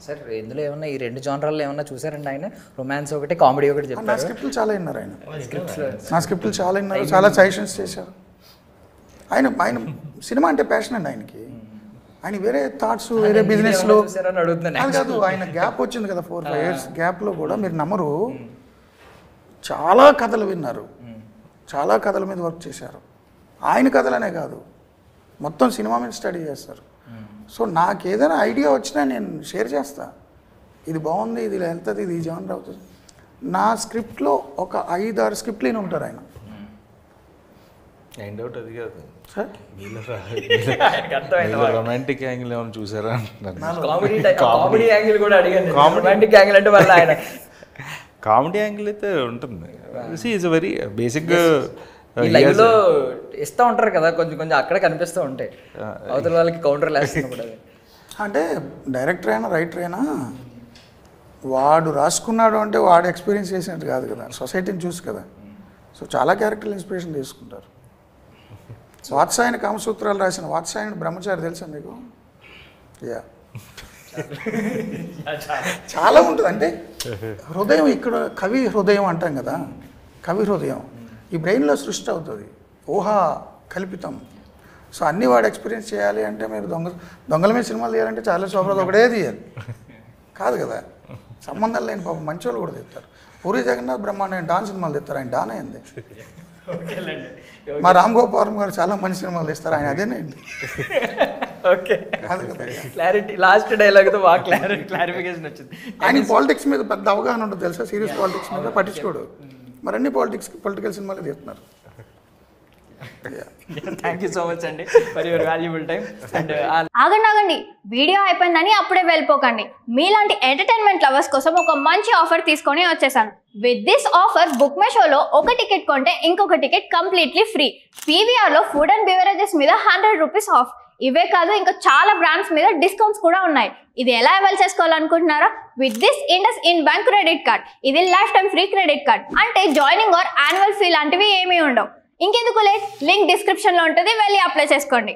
Sir ఇందులో ఏమన్నా ఈ 2 జానరాల్లో ఏమన్నా చూసారండి ఆయన? రొమాన్స్ ఒకటి, కామెడీ ఒకటి చెప్పారు. నా స్క్రిప్ట్లు చాలా విన్నారు ఆయన. నా స్క్రిప్ట్లు చాలా విన్నారు, చాలా సజెషన్స్ చేశారు. ఆయన సినిమా అంటే ప్యాషన్ అండి ఆయనకి. ఆయన వేరే థాట్స్, వేరే బిజినెస్లో అది కాదు. ఆయన గ్యాప్ వచ్చింది కదా 4-5 years గ్యాప్లో కూడా మీరు నమ్మరు, చాలా కథలు విన్నారు, చాలా కథల మీద వర్క్ చేశారు. ఆయన కథలనే కాదు, మొత్తం సినిమా మీద స్టడీ చేస్తారు. సో నాకు ఏదైనా ఐడియా వచ్చినా నేను షేర్ చేస్తా, ఇది బాగుంది, ఇది వెళ్తుంది, ఇది జానర్ అవుతుంది. నా స్క్రిప్ట్లో ఒక 5-6 స్క్రిప్ట్లు అయినా ఉంటారు ఆయన. డౌట్ అది కాదు సార్, రొమాంటిక్ యాంగిల్ ఏమైనా చూసారా అంటున్నారు. కామెడీ యాంగిల్ కూడా అడిగాను. రొమాంటిక్ యాంగిల్ అంటే వాళ్ళ ఆయన కామెడీ యాంగిల్ అయితే ఉంటుంది. ఈజ్ వెరీ బేసిక్ లైవ్లో ఇస్తూ ఉంటారు కదా, కొంచెం కొంచెం అక్కడే కనిపిస్తూ ఉంటాయి అవతల వాళ్ళకి కౌంటర్ వేస్తున్నప్పుడు. అది అంటే డైరెక్టర్ అయినా రైటర్ అయినా వాడు రాసుకున్నాడు అంటే వాడు ఎక్స్పీరియన్స్ చేసినట్టు కాదు కదా, సొసైటీని చూసి కదా. సో చాలా క్యారెక్టర్లు ఇన్స్పిరేషన్ తీసుకుంటారు. వాత్సాయన కామసూత్రాలు రాసిన వాత్సాయనుడు బ్రహ్మచారి తెలుసా మీకు? యా, చాలా ఉంటుంది. అంటే హృదయం, ఇక్కడ కవి హృదయం అంటాం కదా, కవి హృదయం ఈ బ్రెయిన్లో సృష్టి అవుతుంది, ఊహా కల్పితం. సో అన్నీ వాడు ఎక్స్పీరియన్స్ చేయాలి అంటే మీరు దొంగల మీద సినిమాలు తీయాలంటే చాలా శోభరాజ్ ఒకటే తీయాలి కాదు కదా, సంబంధం లేని పాపం మంచి వాళ్ళు కూడా తీస్తారు. పూరి జగన్నాథ్ బ్రహ్మాండ డాన్స్ సినిమాలు తీస్తారు, ఆయన డాన్ అయింది. మా రామ్ గోపాల్ గారు చాలా మంచి సినిమాలు తీస్తారు, ఆయన అదేనండి. ఓకే, క్లారిటీ లాస్ట్ డైలాగ్తో బాగా క్లారిఫికేషన్ వచ్చింది. ఆయన పాలిటిక్స్ మీద పెద్ద అవగాహన ఉంటుంది తెలుసా, సీరియస్ పాలిటిక్స్ మీద పట్టించుకోడు. మరి అన్ని పొలిటికల్ సినిమాలు తీస్తున్నారు. థ్యాంక్ యూ సో మచ్ అండి for your valuable time. And ఆగండి, వీడియో అయిపోయిందని అప్పుడే వెళ్ళిపోకండి. మీలాంటి ఎంటర్టైన్మెంట్ లవర్స్ కోసం ఒక మంచి ఆఫర్ తీసుకొని వచ్చేసాను. విత్ దిస్ ఆఫర్ బుక్ మై షోలో ఒక టికెట్ కొంటే ఇంకొక టికెట్ కంప్లీట్లీ ఫ్రీ. పీవీఆర్లో ఫుడ్ అండ్ బెవరేజెస్ మీద 100 రూపీస్ ఆఫ్. ఇవే కాదు, ఇంకా చాలా బ్రాండ్స్ మీద డిస్కౌంట్స్ కూడా ఉన్నాయి. ఇది ఎలా అవైల్ చేసుకోవాలనుకుంటున్నారా? With this IndusInd bank credit card. ఇది lifetime free credit card. అంటే జాయినింగ్ ఆర్ యాన్యువల్ ఫీ లాంటివి ఏమీ ఉండవు. ఇంకెందుకు లేట్, లింక్ డిస్క్రిప్షన్లో ఉంటుంది, వెళ్ళి అప్లై చేసుకోండి.